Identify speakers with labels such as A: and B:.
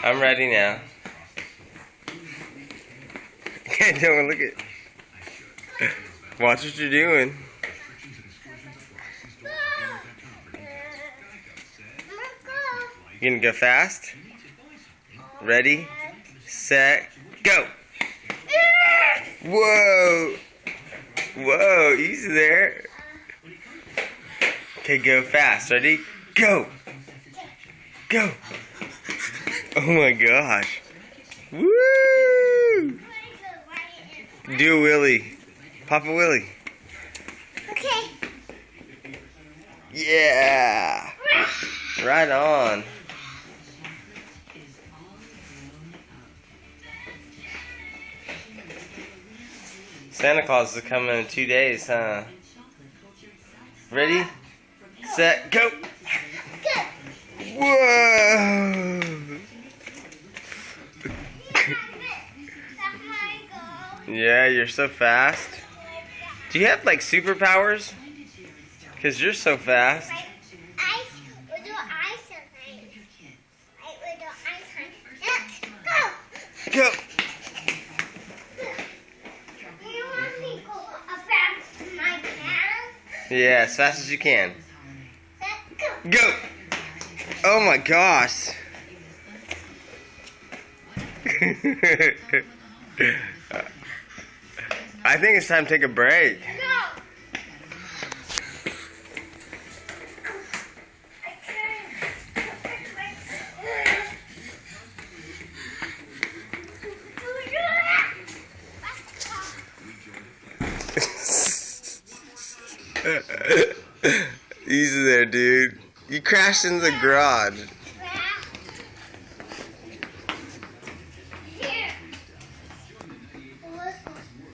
A: I'm ready now. Don't look at. Watch what you're doing. You gonna go fast? Ready, set, go! Whoa! Whoa, easy there. Okay, go fast. Ready? Go! Go! Oh my gosh. Woo! Do a Willie. Pop a Willie.
B: Okay.
A: Yeah! Right on. Santa Claus is coming in 2 days, huh? Ready, set, go! Whoa! Yeah, you're so fast. Do you have like superpowers? Because you're so fast. Go! Yeah, as fast as you can. Go! Oh my gosh! I think it's time to take a break. Easy there, dude. You crashed into the garage.